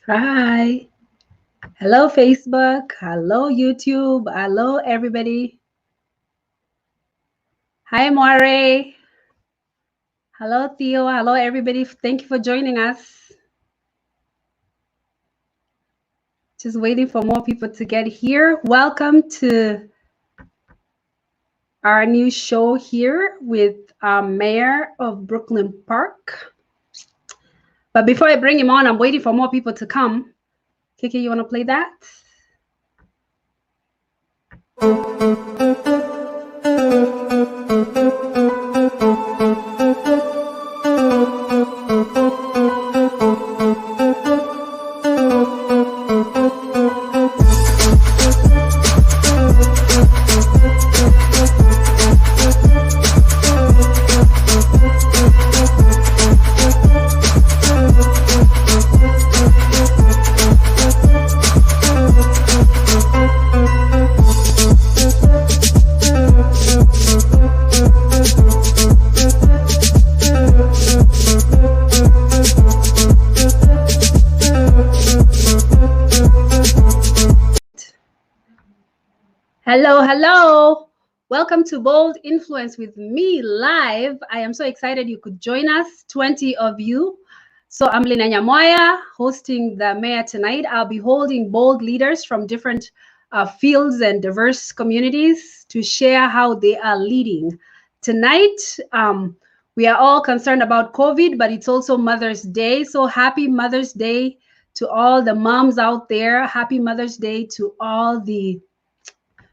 Hi. Hello, Facebook. Hello, YouTube. Hello, everybody. Hi, Moire. Hello, Theo. Hello, everybody. Thank you for joining us. Just waiting for more people to get here. Welcome to our new show here with Mayor of Brooklyn Park. But before I bring him on, I'm waiting for more people to come. Kiki, you want to play that? Hello, hello. Welcome to Bold Influence with me live. I am so excited you could join us, 20 of you. So I'm Lyna Nyamwaya, hosting the mayor tonight. I'll be holding bold leaders from different fields and diverse communities to share how they are leading. Tonight, we are all concerned about COVID, but it's also Mother's Day. So happy Mother's Day to all the moms out there. Happy Mother's Day to all the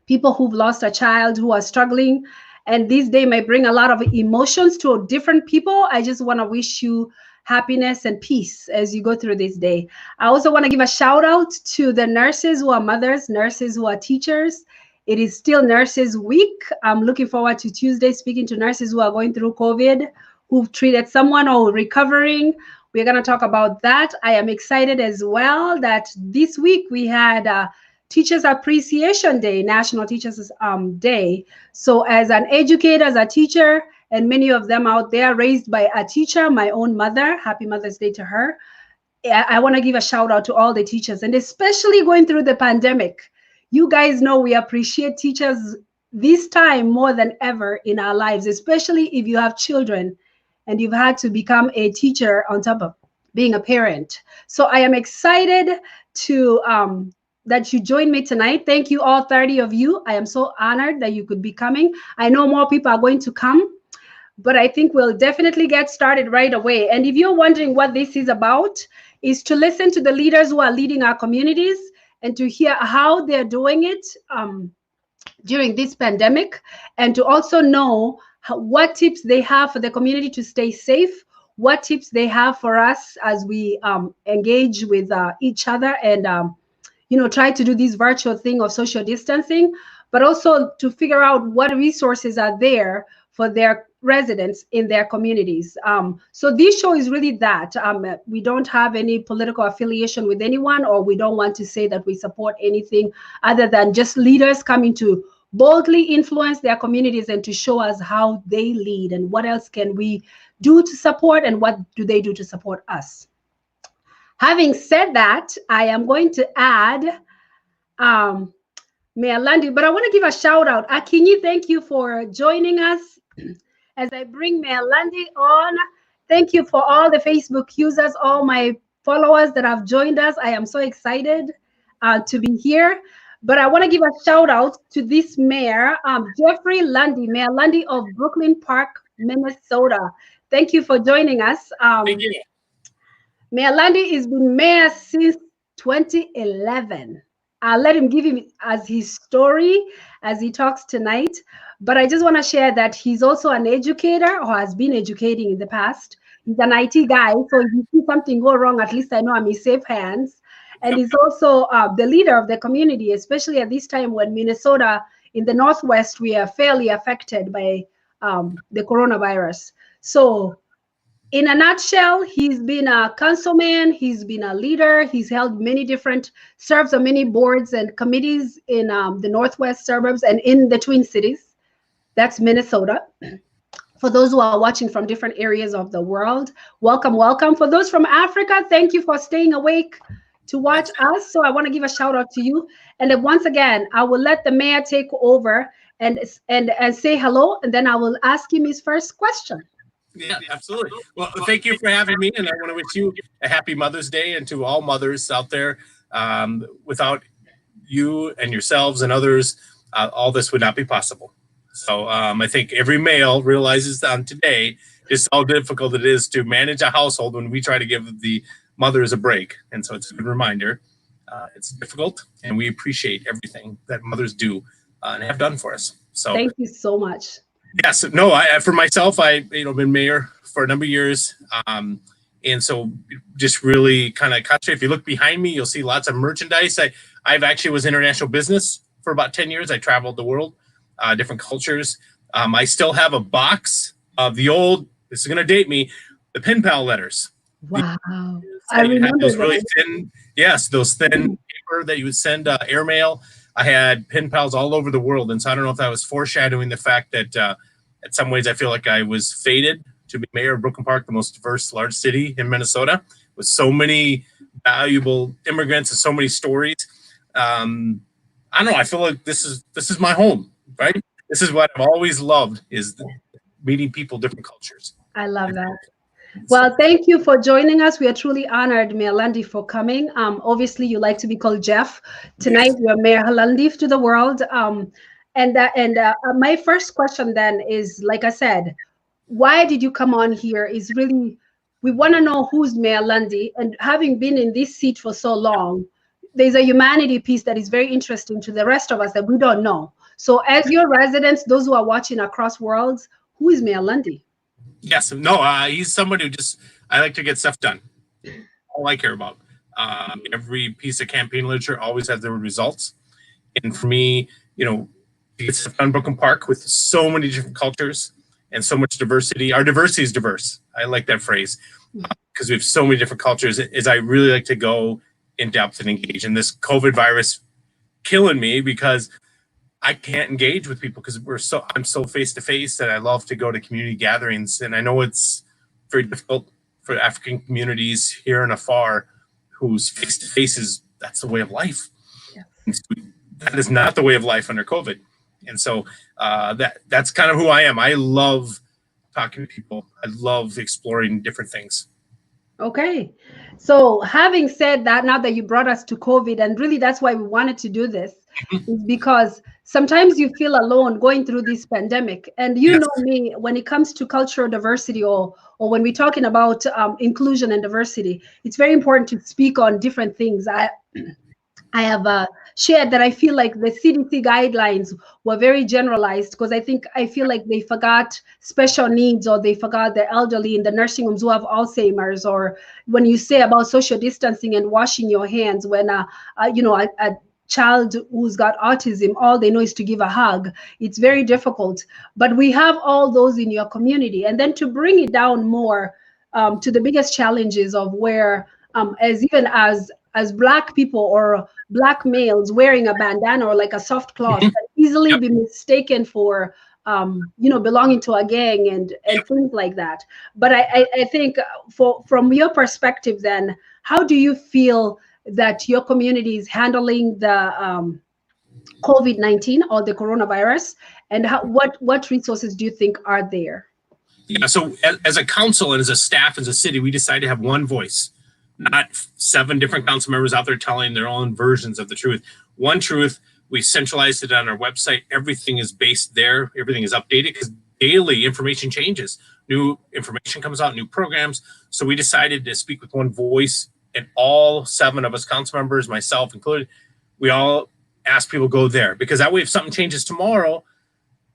people who've lost a child, who are struggling. And this day may bring a lot of emotions to different people. I just want to wish you happiness and peace as you go through this day. I also want to give a shout out to the nurses who are mothers, nurses who are teachers. It is still Nurses Week. I'm looking forward to Tuesday speaking to nurses who are going through COVID, who've treated someone or recovering. We're going to talk about that. I am excited as well that this week we had Teachers Appreciation Day, National Teachers Day. So as an educator, as a teacher, and many of them out there raised by a teacher, my own mother, happy Mother's Day to her. I want to give a shout out to all the teachers, and especially going through the pandemic. You guys know we appreciate teachers this time more than ever in our lives, especially if you have children and you've had to become a teacher on top of being a parent. So I am excited to that you joined me tonight. Thank you, all 30 of you. I am so honored that you could be coming. I know more people are going to come, but I think we'll definitely get started right away. And if you're wondering what this is about, is to listen to the leaders who are leading our communities and to hear how they're doing it during this pandemic, and to also know what tips they have for the community to stay safe, what tips they have for us as we engage with each other and try to do this virtual thing of social distancing, but also to figure out what resources are there for their residents in their communities. So this show is really that. We don't have any political affiliation with anyone, or we don't want to say that we support anything other than just leaders coming to boldly influence their communities and to show us how they lead and what else can we do to support and what do they do to support us. Having said that, I am going to add Mayor Lunde, but I want to give a shout out. Akinyi, thank you for joining us as I bring Mayor Lunde on. Thank you for all the Facebook users, all my followers that have joined us. I am so excited to be here. But I want to give a shout out to this mayor, Jeffrey Lunde, Mayor Lunde of Brooklyn Park, Minnesota. Thank you for joining us. Thank you. Mayor Lunde has been mayor since 2011. I'll let him give him as his story as he talks tonight. But I just want to share that he's also an educator or has been educating in the past. He's an IT guy, so if you see something go wrong, at least I know I'm in safe hands. And he's also the leader of the community, especially at this time when Minnesota, in the Northwest, we are fairly affected by the coronavirus. So in a nutshell, he's been a councilman, he's been a leader, he's held serves on many boards and committees in the Northwest suburbs and in the Twin Cities. That's Minnesota. For those who are watching from different areas of the world, welcome, welcome. For those from Africa, thank you for staying awake to watch us. So I want to give a shout out to you. And then once again, I will let the mayor take over and say hello, and then I will ask him his first question. Yeah, absolutely. Well, thank you for having me, and I want to wish you a happy Mother's Day, and to all mothers out there. Without you and yourselves and others, all this would not be possible. So I think every male realizes on today just how difficult it is to manage a household when we try to give the mothers a break. And so it's a good reminder. It's difficult, and we appreciate everything that mothers do and have done for us. So thank you so much. Yes, no, for myself, I've been mayor for a number of years. And so just really kind of concentrate. If you look behind me, you'll see lots of merchandise. I've actually was international business for about 10 years. I traveled the world, different cultures. I still have a box of the old, this is going to date me, the pen pal letters. Wow. I remember those really thin, yes, those thin paper that you would send airmail. I had pen pals all over the world. And so I don't know if that was foreshadowing the fact that in some ways I feel like I was fated to be mayor of Brooklyn Park, the most diverse large city in Minnesota, with so many valuable immigrants and so many stories. I don't know. I feel like this is my home, right? This is what I've always loved, is meeting people, different cultures. I love that. Well, thank you for joining us. We are truly honored, Mayor Lunde, for coming. Obviously, you like to be called Jeff. Tonight, yes. You're Mayor Lunde to the world. My first question then is, like I said, why did you come on here? Is really, we want to know who's Mayor Lunde. And having been in this seat for so long, there's a humanity piece that is very interesting to the rest of us that we don't know. So as your residents, those who are watching across worlds, who is Mayor Lunde? Yes, no, he's somebody who I like to get stuff done. All I care about. Every piece of campaign literature always has the results. And for me, to get stuff done in Brooklyn Park with so many different cultures and so much diversity. Our diversity is diverse. I like that phrase because we have so many different cultures. Is I really like to go in depth and engage. And this COVID virus killing me because I can't engage with people because I'm so face to face that I love to go to community gatherings. And I know it's very difficult for African communities here and afar whose face to face that's the way of life. Yeah. That is not the way of life under COVID. And so that's kind of who I am. I love talking to people. I love exploring different things. Okay. So having said that, now that you brought us to COVID, and really that's why we wanted to do this, is because sometimes you feel alone going through this pandemic. And you know me, when it comes to cultural diversity or when we're talking about inclusion and diversity, it's very important to speak on different things. I have shared that I feel like the CDC guidelines were very generalized because I feel like they forgot special needs, or they forgot the elderly in the nursing homes who have Alzheimer's, or when you say about social distancing and washing your hands when a child who's got autism, all they know is to give a hug. It's very difficult, but we have all those in your community. And then to bring it down more to the biggest challenges of where as Black people or Black males wearing a bandana or like a soft cloth can easily be mistaken for belonging to a gang and things like that. But I think from your perspective then, how do you feel that your community is handling the COVID-19 or the coronavirus, and what resources do you think are there? Yeah, so as a council and as a staff, as a city, we decided to have one voice, not 7 different council members out there telling their own versions of the truth. One truth, we centralized it on our website. Everything is based there. Everything is updated because daily information changes. New information comes out, new programs. So we decided to speak with one voice, and all 7 of us council members, myself included, we all ask people to go there, because that way if something changes tomorrow,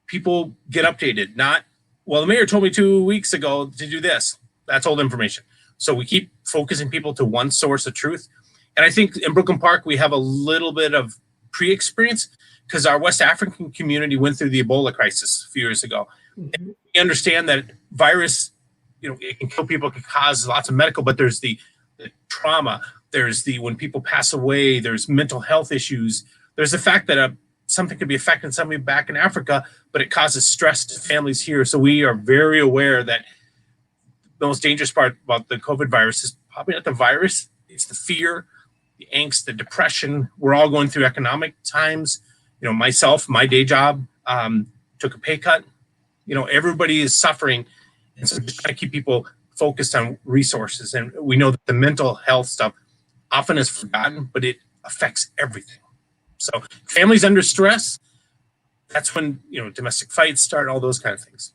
people get updated. Not, well, the mayor told me 2 weeks ago to do this. That's old information. So we keep focusing people to one source of truth. And I think in Brooklyn Park, we have a little bit of pre-experience because our West African community went through the Ebola crisis a few years ago. And we understand that virus, it can kill people, it can cause lots of medical, but there's the trauma, there's the, when people pass away, there's mental health issues. There's the fact that something could be affecting somebody back in Africa, but it causes stress to families here. So we are very aware that the most dangerous part about the COVID virus is probably not the virus, it's the fear, the angst, the depression. We're all going through economic times. Myself, my day job, took a pay cut. Everybody is suffering. And so just trying to keep people focused on resources. And we know that the mental health stuff often is forgotten, but it affects everything. So families under stress, that's when, domestic fights start, all those kind of things.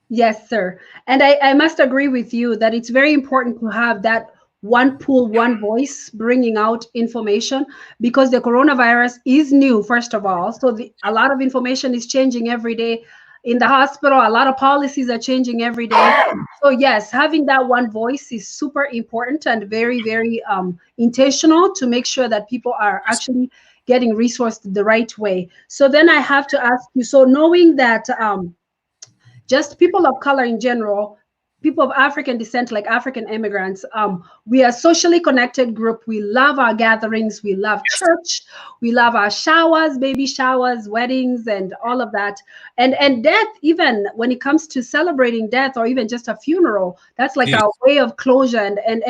Yes, sir. And I must agree with you that it's very important to have that one pool, one voice bringing out information, because the coronavirus is new, first of all. So a lot of information is changing every day. In the hospital, a lot of policies are changing every day. So yes, having that one voice is super important and very, very intentional to make sure that people are actually getting resourced the right way. So then I have to ask you, so knowing that just people of color in general, people of African descent, like African immigrants, we are a socially connected group. We love our gatherings. We love church. We love our showers, baby showers, weddings, and all of that. And death, even when it comes to celebrating death or even just a funeral, that's like our way of closure. And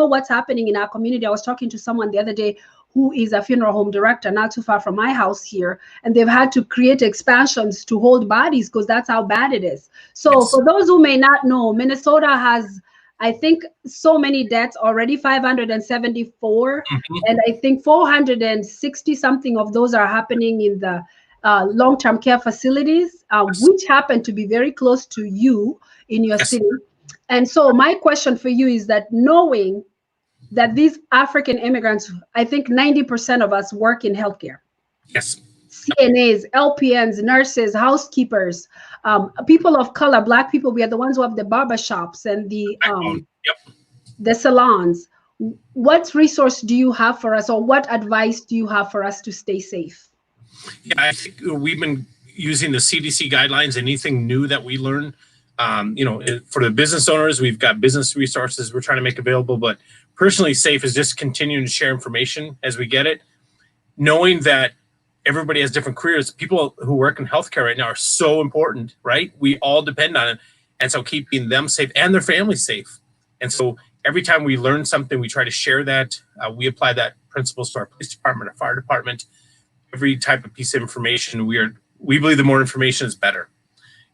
what's happening in our community. I was talking to someone the other day who is a funeral home director not too far from my house here, and they've had to create expansions to hold bodies because that's how bad it is. So for those who may not know, Minnesota has, I think, so many deaths already, 574, and I think 460 something of those are happening in the long-term care facilities, which happen to be very close to you in your city. And so my question for you is that, knowing that these African immigrants, I think 90% of us work in healthcare. Yes. CNAs, LPNs, nurses, housekeepers, people of color, Black people. We are the ones who have the barbershops and the salons. What resource do you have for us, or what advice do you have for us to stay safe? Yeah, I think we've been using the CDC guidelines. Anything new that we learn, for the business owners, we've got business resources we're trying to make available, but personally safe is just continuing to share information as we get it, knowing that everybody has different careers. People who work in healthcare right now are so important, right? We all depend on it. And so keeping them safe and their families safe. And so every time we learn something, we try to share that. We apply that principles to our police department, our fire department. Every type of piece of information, we believe the more information is better.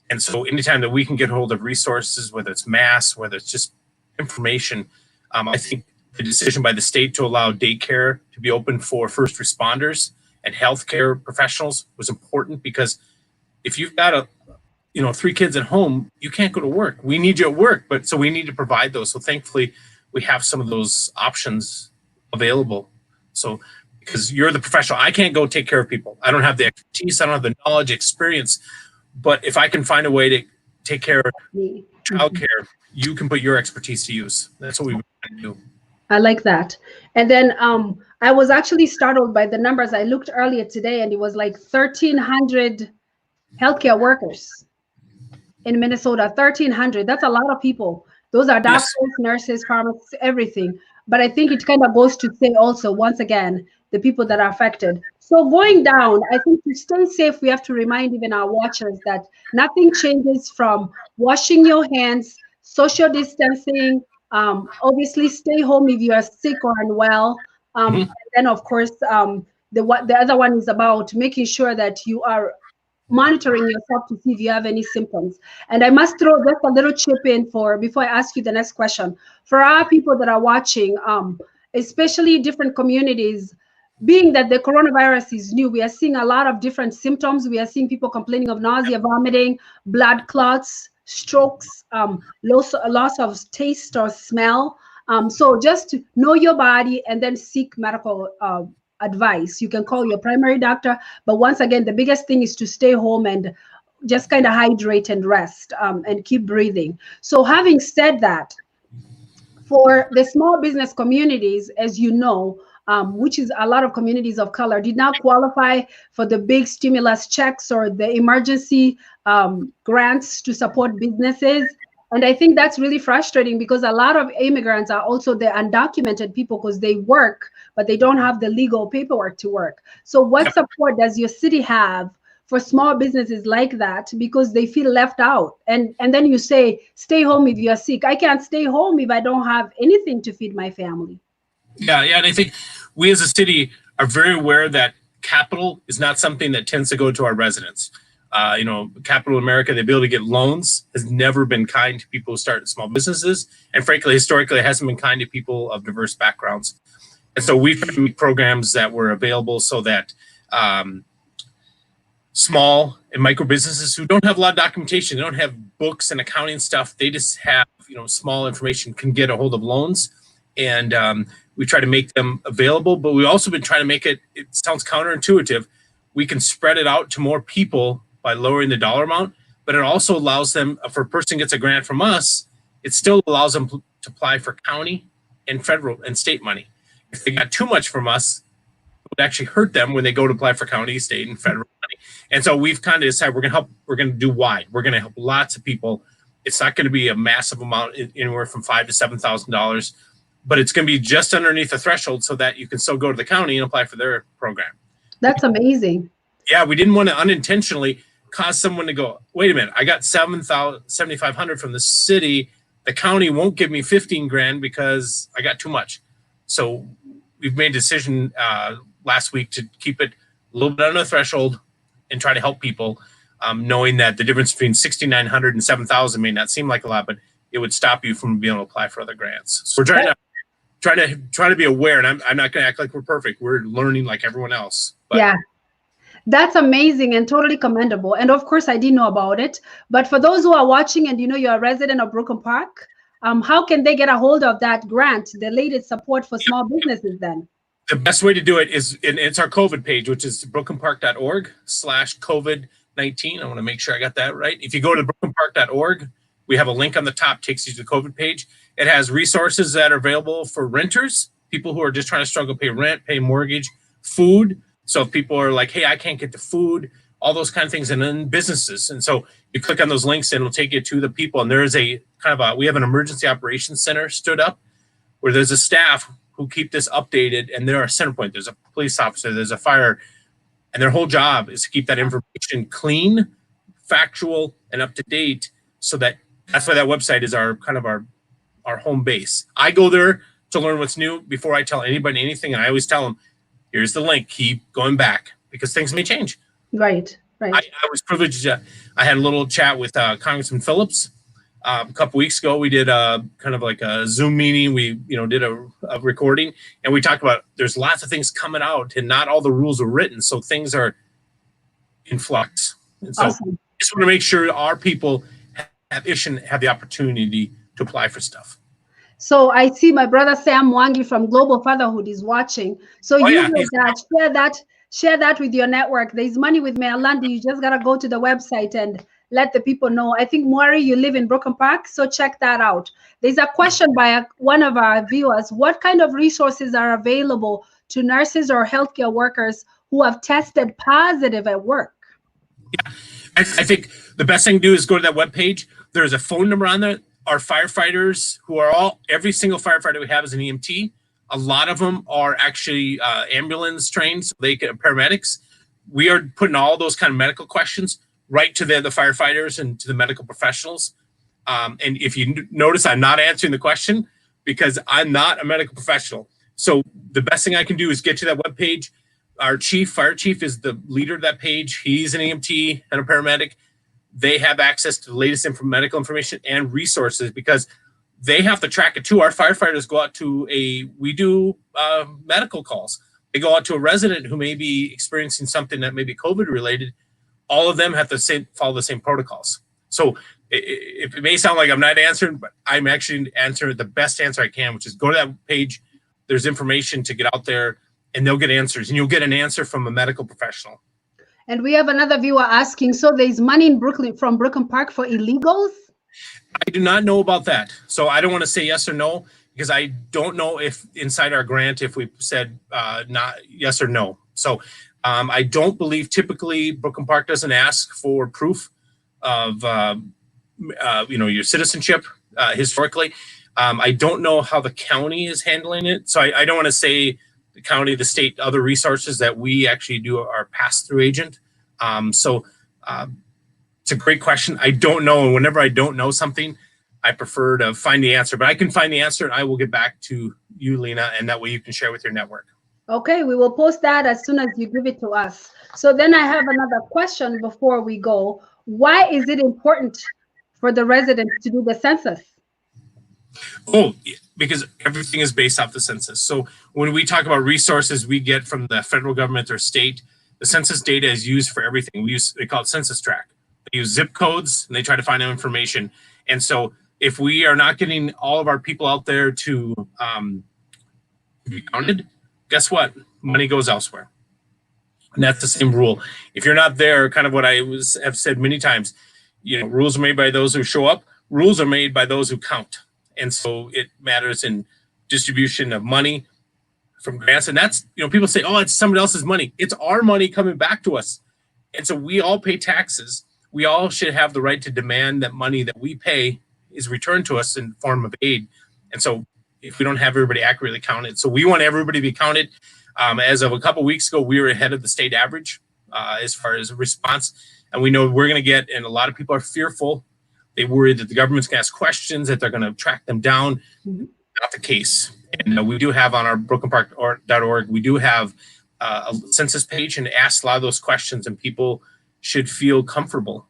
And so anytime that we can get hold of resources, whether it's masks, whether it's just information, I think the decision by the state to allow daycare to be open for first responders and healthcare professionals was important, because if you've got 3 kids at home, you can't go to work. We need you at work, so we need to provide those. So thankfully, we have some of those options available. So because you're the professional, I can't go take care of people. I don't have the expertise, I don't have the knowledge, experience. But if I can find a way to take care of childcare, you can put your expertise to use. That's what we want to do. I like that. And then I was actually startled by the numbers. I looked earlier today, and it was like 1,300 healthcare workers in Minnesota. 1,300. That's a lot of people. Those are doctors, nurses, pharmacists, everything. But I think it kind of goes to say also, once again, the people that are affected. So going down, I think to stay safe, we have to remind even our watchers that nothing changes from washing your hands, social distancing, obviously stay home if you are sick or unwell. And then of course, the other one is about making sure that you are monitoring yourself to see if you have any symptoms. And I must throw just a little chip in for before I ask you the next question. For our people that are watching, especially different communities, being that the coronavirus is new, we are seeing a lot of different symptoms. We are seeing people complaining of nausea, vomiting, blood clots, strokes, loss of taste or smell. So just to know your body and then seek medical advice. You can call your primary doctor, but once again, the biggest thing is to stay home and just kind of hydrate and rest and keep breathing. So having said that, for the small business communities, as you know, which is a lot of communities of color, did not qualify for the big stimulus checks or the emergency grants to support businesses. And I think that's really frustrating because a lot of immigrants are also the undocumented people because they work, but they don't have the legal paperwork to work. So what support does your city have for small businesses like that because they feel left out? And then you say, stay home if you're sick. I can't stay home if I don't have anything to feed my family. Yeah, and I think we as a city are very aware that capital is not something that tends to go to our residents. Capital America, the ability to get loans has never been kind to people who start small businesses. And frankly, historically, it hasn't been kind to people of diverse backgrounds. And so we've made programs that were available so that small and micro businesses who don't have a lot of documentation, they don't have books and accounting stuff, they just have small information, can get a hold of loans. And we try to make them available, but we've also been trying to make it sounds counterintuitive, we can spread it out to more people by lowering the dollar amount, but it also allows them, if a person gets a grant from us, it still allows them to apply for county and federal and state money. If they got too much from us, it would actually hurt them when they go to apply for county, state, and federal money. And so we've kind of decided we're going to do wide. We're going to help lots of people. It's not going to be a massive amount, anywhere from $5,000 to $7,000, but it's going to be just underneath the threshold so that you can still go to the county and apply for their program. That's amazing. Yeah, we didn't want to unintentionally cause someone to go, wait a minute, I got $7,500 from the city. The county won't give me 15 grand because I got too much. So we've made a decision last week to keep it a little bit under the threshold and try to help people, knowing that the difference between 6,900 and 7,000 may not seem like a lot, but it would stop you from being able to apply for other grants. So we're trying to be aware, and I'm not going to act like we're perfect. We're learning like everyone else. But yeah. That's amazing and totally commendable. And of course, I didn't know about it. But for those who are watching and you're a resident of Brooklyn Park, how can they get a hold of that grant, the latest support for small businesses then? The best way to do it is, and it's our COVID page, which is brooklynpark.org/COVID-19. I want to make sure I got that right. If you go to brooklynpark.org, we have a link on the top, takes you to the COVID page. It has resources that are available for renters, people who are just trying to struggle to pay rent, pay mortgage, food. So if people are like, hey, I can't get the food, all those kind of things, and then businesses. And so you click on those links and it'll take you to the people. And there is we have an emergency operations center stood up where there's a staff who keep this updated, and they're a center point. There's a police officer, there's a fire, and their whole job is to keep that information clean, factual, and up to date. So that's why that website is our home base. I go there to learn what's new before I tell anybody anything, and I always tell them, here's the link, keep going back, because things may change. Right. I was privileged. I had a little chat with Congressman Phillips a couple weeks ago. We did kind of like a Zoom meeting. We did a recording, and we talked about there's lots of things coming out, and not all the rules are written, so things are in flux. And so awesome. Just want to make sure our people have the opportunity to apply for stuff. So I see my brother Sam Mwangi from Global Fatherhood is watching. So share that with your network. There's money with Mayor Lunde. You just gotta go to the website and let the people know. I think Maury, you live in Brooklyn Park, so check that out. There's a question by one of our viewers. What kind of resources are available to nurses or healthcare workers who have tested positive at work? Yeah, I think the best thing to do is go to that webpage. There's a phone number on there. Our firefighters, every single firefighter we have is an EMT. A lot of them are actually ambulance trained, so paramedics. We are putting all those kind of medical questions right to the firefighters and to the medical professionals. And if you notice, I'm not answering the question because I'm not a medical professional. So the best thing I can do is get to that webpage. our fire chief is the leader of that page. He's an EMT and a paramedic. They have access to the latest medical information and resources because they have to track it too. Our firefighters go out to we do medical calls. They go out to a resident who may be experiencing something that may be COVID related. All of them have to follow the same protocols. So it may sound like I'm not answering, but I'm actually answering the best answer I can, which is go to that page. There's information to get out there and they'll get answers, and you'll get an answer from a medical professional. And we have another viewer asking, so there's money in Brooklyn from Brooklyn Park for illegals? I do not know about that. So I don't want to say yes or no, because I don't know if inside our grant, if we said not yes or no. So I don't believe typically Brooklyn Park doesn't ask for proof of your citizenship historically. I don't know how the county is handling it. So I don't want to say the county, the state, other resources that we actually do our pass-through agent. It's a great question. I don't know. And whenever I don't know something, I prefer to find the answer. But I can find the answer and I will get back to you, Lyna, and that way you can share with your network. Okay, we will post that as soon as you give it to us. So then I have another question before we go. Why is it important for the residents to do the census? Oh, because everything is based off the census. So when we talk about resources we get from the federal government or state, the census data is used for everything. They call it census track. They use zip codes and they try to find out information. And so if we are not getting all of our people out there to be counted, guess what? Money goes elsewhere. And that's the same rule. If you're not there, kind of what I have said many times, rules are made by those who show up. Rules are made by those who count. And so it matters in distribution of money from grants. And that's, people say, oh, it's somebody else's money. It's our money coming back to us. And so we all pay taxes. We all should have the right to demand that money that we pay is returned to us in form of aid. And so if we don't have everybody accurately counted, so we want everybody to be counted. As of a couple of weeks ago, we were ahead of the state average as far as response. And we know we're going to get, and a lot of people are fearful. They worry that the government's going to ask questions, that they're going to track them down. Mm-hmm. Not the case. And we do have on our brooklynpark.org, we do have a census page and ask a lot of those questions, and people should feel comfortable.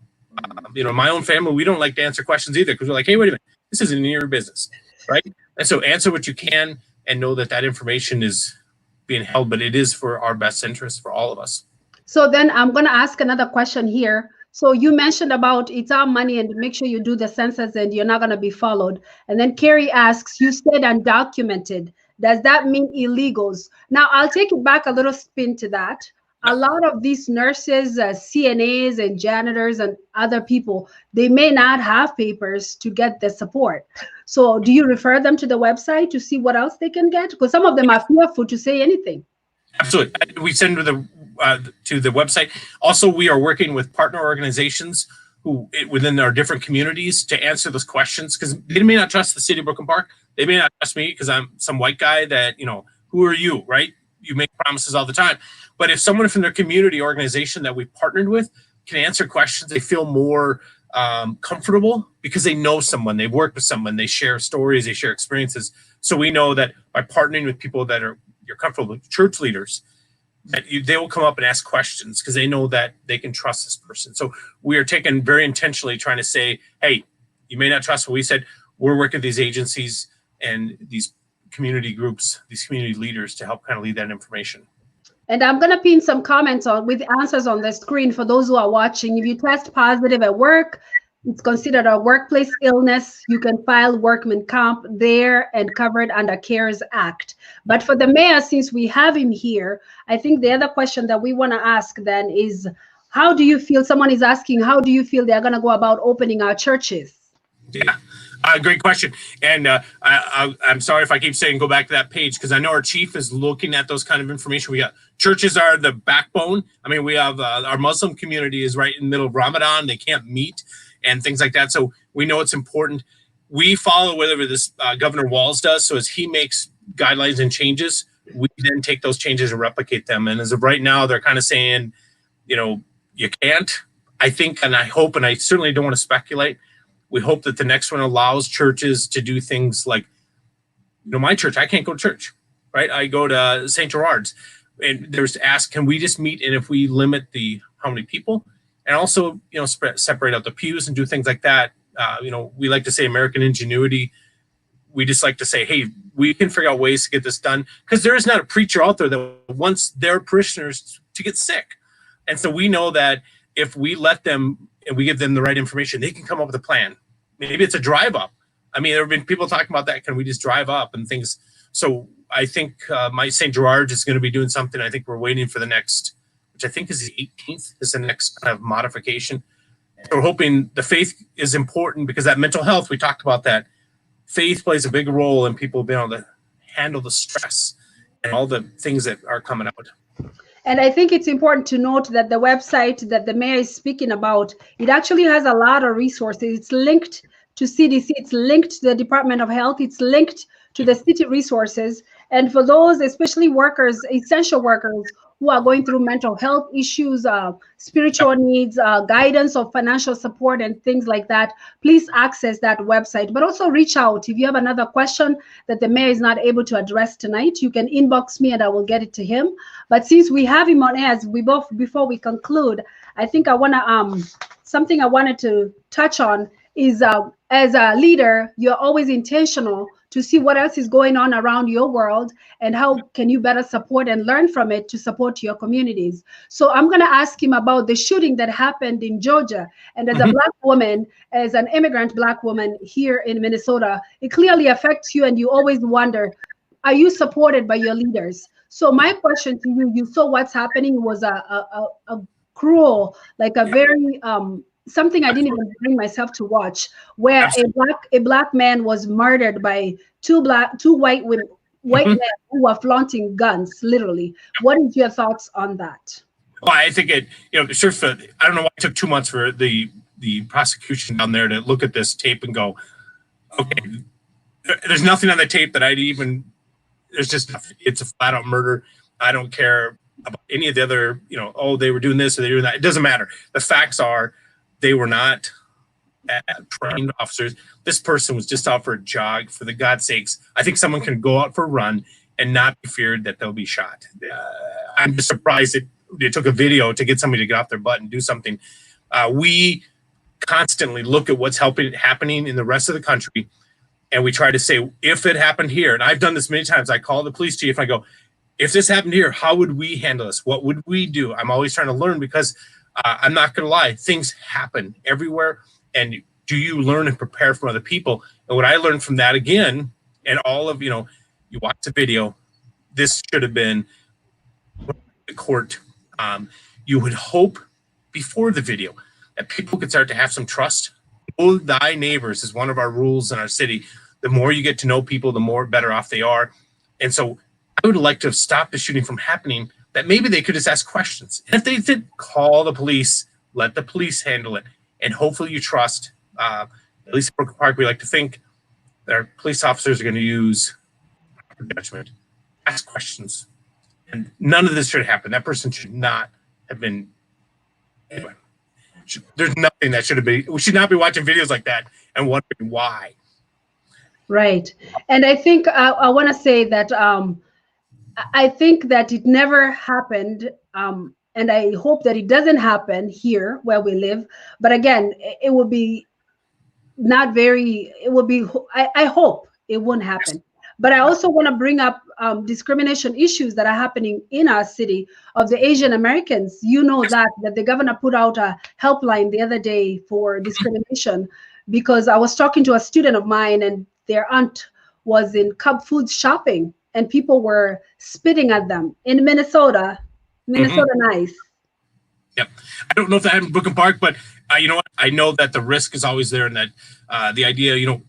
My own family, we don't like to answer questions either because we're like, hey, wait a minute, this isn't your business, right? And so answer what you can and know that information is being held, but it is for our best interest for all of us. So then I'm going to ask another question here. So you mentioned about it's our money and make sure you do the census and you're not going to be followed. And then Carrie asks, you said undocumented. Does that mean illegals? Now, I'll take it back a little spin to that. A lot of these nurses, CNAs and janitors and other people, they may not have papers to get the support. So do you refer them to the website to see what else they can get? Because some of them are fearful to say anything. Absolutely. We send to the website. Also, we are working with partner organizations who within our different communities to answer those questions, because they may not trust the city of Brooklyn Park. They may not trust me because I'm some white guy that, who are you, right? You make promises all the time. But if someone from their community organization that we partnered with can answer questions, they feel more comfortable because they know someone, they've worked with someone, they share stories, they share experiences. So we know that by partnering with people that you're comfortable with, church leaders, that they will come up and ask questions because they know that they can trust this person. So we are taking very intentionally trying to say, hey, you may not trust what we said. We're working with these agencies and these community groups, these community leaders to help kind of lead that information. And I'm going to pin some comments with answers on the screen for those who are watching. If you test positive at work, it's considered a workplace illness. You can file workman comp there and covered under CARES Act. But for the mayor, since we have him here, I think the other question that we want to ask then is, how do you feel? Someone is asking, how do you feel they're going to go about opening our churches? Yeah. Great question. And I'm sorry if I keep saying go back to that page, because I know our chief is looking at those kind of information. We got churches are the backbone. I mean, we have our Muslim community is right in the middle of Ramadan. They can't meet and things like that. So we know it's important. We follow whatever this Governor Walz does. So as he makes guidelines and changes, we then take those changes and replicate them. And as of right now, they're kind of saying, you can't. I think, and I hope, and I certainly don't want to speculate, we hope that the next one allows churches to do things like, my church, I can't go to church, right? I go to St. Gerard's. and there's ask, can we just meet? And if we limit the how many people, and also, you know, separate out the pews and do things like that. You know, we like to say American ingenuity. We just like to say, hey, we can figure out ways to get this done, because there is not a preacher out there that wants their parishioners to get sick. And so we know that if we let them and we give them the right information, they can come up with a plan. Maybe it's a drive up. I mean, there have been people talking about that. Can we just drive up and things? So I think my St. Gerard is going to be doing something. I think we're waiting for the next, which I think is the 18th, is the next kind of modification. So we're hoping the faith is important, because that mental health, we talked about that. Faith plays a big role in people being able to handle the stress and all the things that are coming out. And I think it's important to note that the website that the mayor is speaking about, it actually has a lot of resources. It's linked to CDC, it's linked to the Department of Health, it's linked to the city resources. And for those, especially workers, essential workers, who are going through mental health issues, spiritual needs, guidance of financial support and things like that, please access that website. But also reach out. If you have another question that the mayor is not able to address tonight, you can inbox me and I will get it to him. But since we have him on air, as we both, before we conclude, I think I want to, something I wanted to touch on is, as a leader, you're always intentional to see what else is going on around your world and how can you better support and learn from it to support your communities. So I'm going to ask him about the shooting that happened in Georgia. And as a Black woman, as an immigrant Black woman here in Minnesota, it clearly affects you, and you always wonder, are you supported by your leaders? So my question to you, you saw what's happening was a cruel, like a very something I didn't even bring myself to watch, where a black man was murdered by two white men who were flaunting guns, literally. What is your thoughts on that? Well, I think it, you know, sure. I don't know why it took 2 months for the prosecution down there to look at this tape and go, okay, there's nothing on the tape that I'd even. There's just, it's a flat out murder. I don't care about any of the other, you know, oh, they were doing this or they were doing that. It doesn't matter. The facts are, they were not trained officers. This person was just out for a jog. For the God's sakes, I think someone can go out for a run and not be feared that they'll be shot. I'm just surprised it took a video to get somebody to get off their butt and do something. We constantly look at what's happening in the rest of the country, and we try to say, if it happened here, and I've done this many times, I call the police chief and I go, if this happened here, how would we handle this? What would we do? I'm always trying to learn, because I'm not going to lie, things happen everywhere. And do you learn and prepare from other people? And what I learned from that again, and all of, you know, you watch the video, this should have been the court. You would hope before the video that people could start to have some trust. Know thy neighbors is one of our rules in our city. The more you get to know people, the more better off they are. And so I would like to have stopped the shooting from happening, that maybe they could just ask questions. And if they did, call the police, let the police handle it. And hopefully you trust, at least in Brooklyn Park, we like to think that our police officers are going to use judgment, ask questions. And none of this should happen. That person should not have been, anyway, there's nothing that should have been, we should not be watching videos like that and wondering why. Right. And I think I want to say that I think that it never happened, and I hope that it doesn't happen here where we live. But again, it would be not very, it would be, I hope it won't happen. But I also want to bring up discrimination issues that are happening in our city of the Asian Americans. You know that the governor put out a helpline the other day for discrimination, because I was talking to a student of mine, and their aunt was in Cub Foods shopping, and people were spitting at them in Minnesota. Nice. Yep. I don't know if that happened in Brooklyn Park, but you know what? I know that the risk is always there, and that the idea, you know,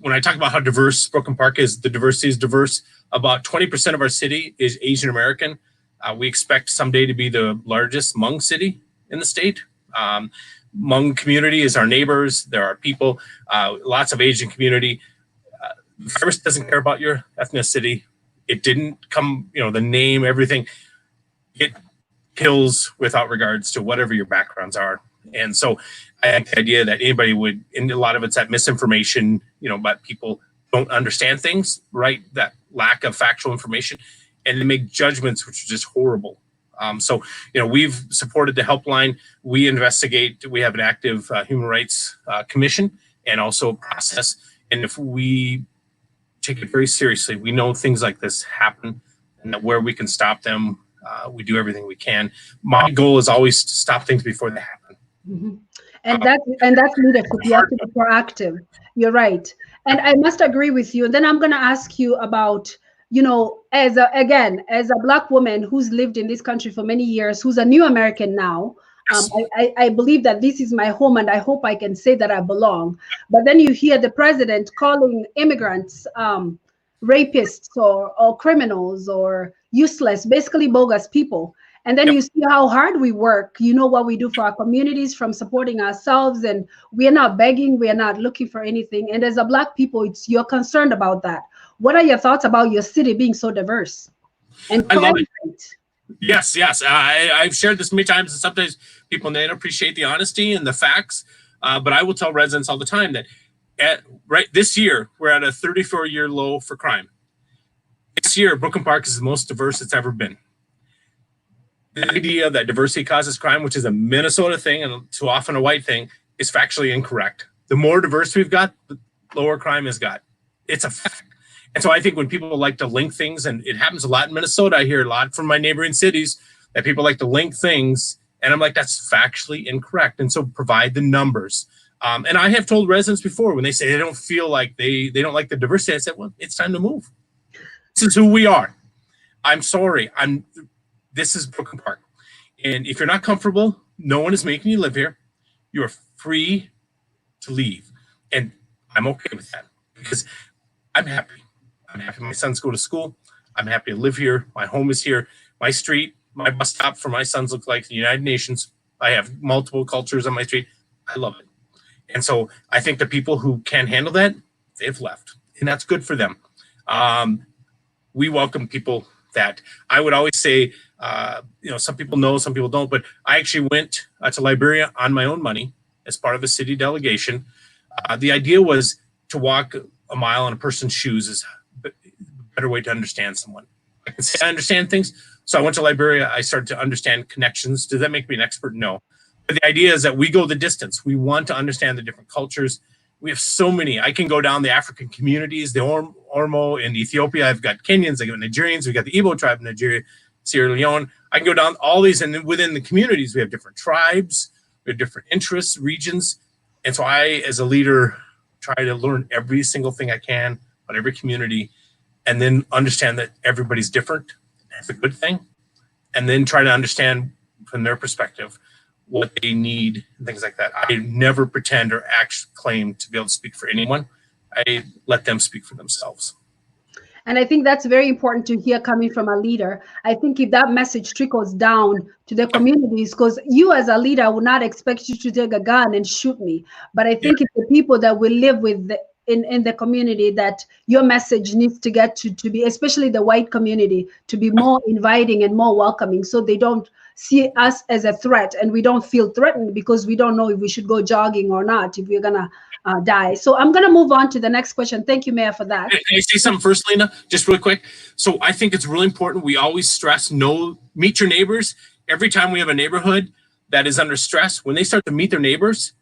when I talk about how diverse Brooklyn Park is, the diversity is diverse. About 20% of our city is Asian American. We expect someday to be the largest Hmong city in the state. Hmong community is our neighbors. There are people, lots of Asian community. The virus doesn't care about your ethnicity. It didn't come, you know, the name, everything. It kills without regards to whatever your backgrounds are. And so I think the idea that anybody would, and a lot of it's that misinformation, you know, but people don't understand things, right? That lack of factual information. and they make judgments which are just horrible. So, we've supported the helpline. We investigate. We have an active human rights commission and also a process. And if we take it very seriously, we know things like this happen, and that where we can stop them, we do everything we can. My goal is always to stop things before they happen. Mm-hmm. And that's leadership. You have to be proactive. You're right. And I must agree with you. And then I'm going to ask you about, as a Black woman who's lived in this country for many years, who's a new American now, I believe that this is my home, and I hope I can say that I belong. But then you hear the president calling immigrants rapists or criminals or useless, basically bogus people. And then you see how hard we work, what we do for our communities, from supporting ourselves, and we are not begging, we are not looking for anything. And as a Black people, you're concerned about that. What are your thoughts about your city being so diverse? And I love it. Yes. I've shared this many times, and sometimes people don't appreciate the honesty and the facts. But I will tell residents all the time that this year, we're at a 34-year low for crime. This year, Brooklyn Park is the most diverse it's ever been. The idea that diversity causes crime, which is a Minnesota thing and too often a white thing, is factually incorrect. The more diverse we've got, the lower crime has got. It's a fact. And so I think when people like to link things, and it happens a lot in Minnesota, I hear a lot from my neighboring cities that people like to link things, and I'm like, that's factually incorrect. And so provide the numbers. And I have told residents before, when they say they don't feel like they don't like the diversity, I said, well, it's time to move. This is who we are. I'm sorry. This is Brooklyn Park. And if you're not comfortable, no one is making you live here. You are free to leave. And I'm okay with that, because I'm happy. I'm happy my sons go to school. I'm happy to live here. My home is here. My street, my bus stop for my sons look like the United Nations. I have multiple cultures on my street. I love it. And so I think the people who can't handle that, they've left. And that's good for them. We welcome people that I would always say, some people know, some people don't, but I actually went to Liberia on my own money as part of a city delegation. The idea was to walk a mile in a person's shoes is a better way to understand someone. I can say I understand things. So I went to Liberia. I started to understand connections. Does that make me an expert? No. But the idea is that we go the distance. We want to understand the different cultures. We have so many. I can go down the African communities, the Ormo in Ethiopia. I've got Kenyans, I've got Nigerians, we've got the Igbo tribe in Nigeria, Sierra Leone. I can go down all these, and then within the communities, we have different tribes, we have different interests, regions. And so I, as a leader, try to learn every single thing I can about every community, and then understand that everybody's different. That's a good thing. And then try to understand from their perspective what they need and things like that. I never pretend or actually claim to be able to speak for anyone. I let them speak for themselves. And I think that's very important to hear coming from a leader. I think if that message trickles down to the communities, because you as a leader, I would not expect you to take a gun and shoot me. But I think it's the people that will live with in the community that your message needs to get to be, especially the white community, to be more inviting and more welcoming, so they don't see us as a threat, and we don't feel threatened because we don't know if we should go jogging or not, if we're gonna die. So I'm gonna move on to the next question. Thank you, Mayor, for that. Can I say something first, Lyna? Just really quick. So I think it's really important. We always stress meet your neighbors. Every time we have a neighborhood that is under stress, when they start to meet their neighbors,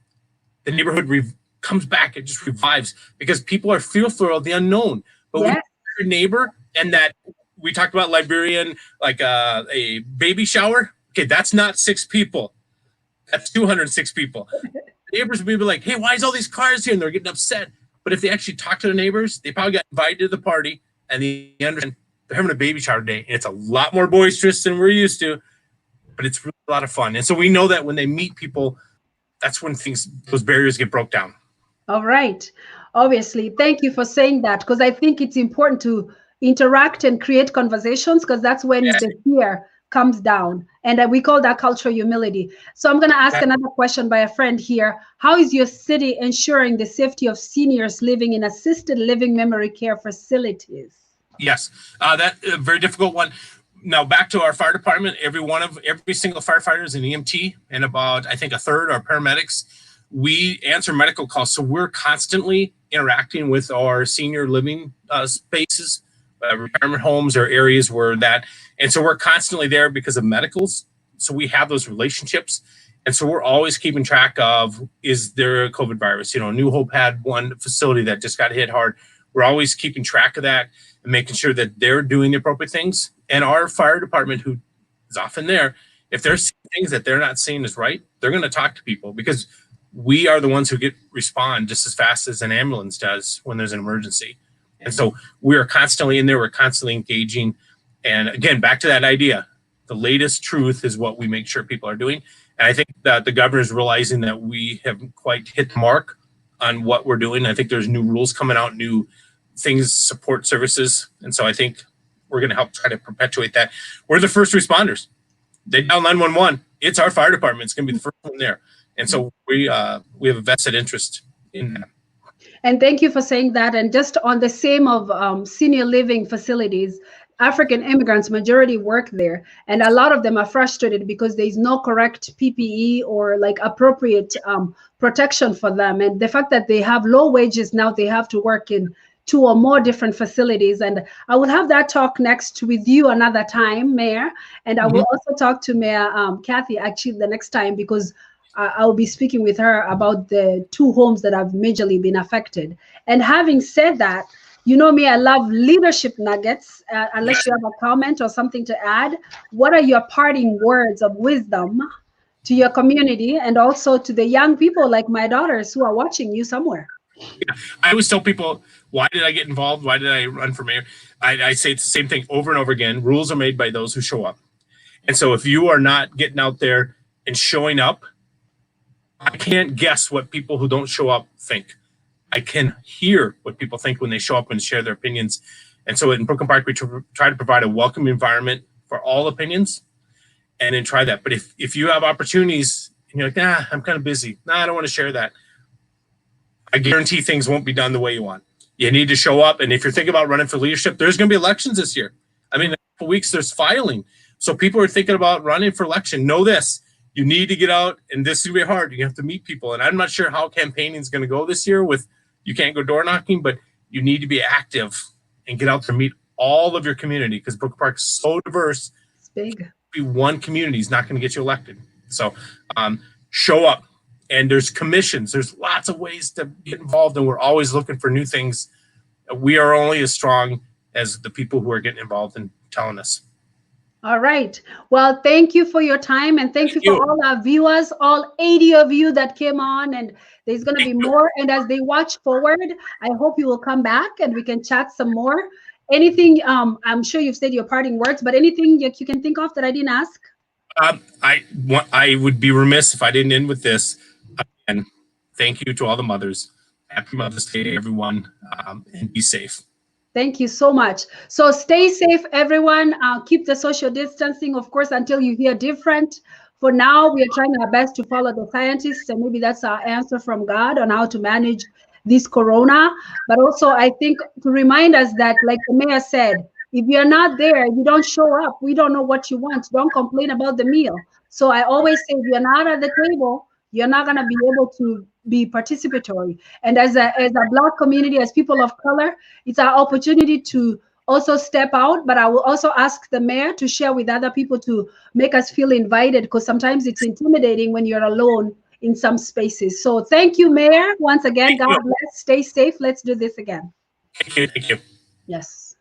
the neighborhood comes back. It just revives, because people are fearful of the unknown. But when your neighbor, and that we talked about Liberian, like a baby shower. Okay, that's not 6 people. That's 206 people. Neighbors will be like, hey, why is all these cars here? And they're getting upset. But if they actually talk to the neighbors, they probably got invited to the party, and they understand they're having a baby shower today. And it's a lot more boisterous than we're used to, but it's really a lot of fun. And so we know that when they meet people, that's when those barriers get broke down. All right. Obviously, thank you for saying that, because I think it's important to interact and create conversations, because that's when the fear comes down. And we call that cultural humility. So I'm going to ask another question by a friend here. How is your city ensuring the safety of seniors living in assisted living memory care facilities? Yes, that's a very difficult one. Now back to our fire department. Every single firefighter is an EMT, and about, I think, a third are paramedics. We answer medical calls. So we're constantly interacting with our senior living spaces. retirement homes or areas where that, and so we're constantly there because of medicals. So we have those relationships. And so we're always keeping track of, is there a COVID virus? You know, New Hope had one facility that just got hit hard. We're always keeping track of that and making sure that they're doing the appropriate things. And our fire department, who is often there, if they're seeing things that they're not seeing as right, they're going to talk to people, because we are the ones who respond just as fast as an ambulance does when there's an emergency. And so we are constantly in there. We're constantly engaging. And again, back to that idea, the latest truth is what we make sure people are doing. And I think that the governor is realizing that we haven't quite hit the mark on what we're doing. I think there's new rules coming out, new things, support services. And so I think we're going to help try to perpetuate that. We're the first responders. They dial 911. It's our fire department. It's going to be the first one there. And so we have a vested interest in that. And thank you for saying that. And just on the same of senior living facilities, African immigrants, majority work there. And a lot of them are frustrated because there's no correct PPE or like appropriate protection for them. And the fact that they have low wages now, they have to work in 2 or more different facilities. And I will have that talk next with you another time, Mayor. And I will also talk to Mayor Kathy actually the next time, because I'll be speaking with her about the 2 homes that have majorly been affected. And having said that, you know me, I love leadership nuggets. Unless you have a comment or something to add, what are your parting words of wisdom to your community and also to the young people like my daughters who are watching you somewhere? Yeah. I always tell people, why did I get involved? Why did I run for mayor? I say it's the same thing over and over again. Rules are made by those who show up. And so if you are not getting out there and showing up, I can't guess what people who don't show up think. I can hear what people think when they show up and share their opinions. And so in Brooklyn Park, we try to provide a welcome environment for all opinions, and then try that. But if you have opportunities and you're like, nah, I'm kind of busy. Nah, I don't want to share that. I guarantee things won't be done the way you want. You need to show up. And if you're thinking about running for leadership, there's going to be elections this year. I mean, in a couple weeks, there's filing. So people are thinking about running for election. Know this. You need to get out, and this is going to be hard. You have to meet people. And I'm not sure how campaigning is going to go this year with, you can't go door knocking, but you need to be active and get out there and meet all of your community, because Brooklyn Park is so diverse. It's big. One community is not going to get you elected. So show up. And there's commissions. There's lots of ways to get involved, and we're always looking for new things. We are only as strong as the people who are getting involved and telling us. All right. Well, thank you for your time, and thank you for all our viewers, all 80 of you that came on, and there's going to be more. And as they watch forward, I hope you will come back and we can chat some more. Anything, I'm sure you've said your parting words, but anything you can think of that I didn't ask? I would be remiss if I didn't end with this. And thank you to all the mothers. Happy Mother's Day to everyone, and be safe. Thank you so much. So stay safe, everyone. Keep the social distancing, of course, until you hear different. For now, we are trying our best to follow the scientists, and maybe that's our answer from God on how to manage this corona. But also, I think to remind us that, like the mayor said, if you're not there, you don't show up, we don't know what you want. Don't complain about the meal. So I always say, if you're not at the table, you're not going to be able to be participatory. And as a Black community, as people of color, it's our opportunity to also step out. But I will also ask the mayor to share with other people to make us feel invited, because sometimes it's intimidating when you're alone in some spaces. So thank you, Mayor. Once again, God bless. Stay safe. Let's do this again. Thank you. Thank you. Yes.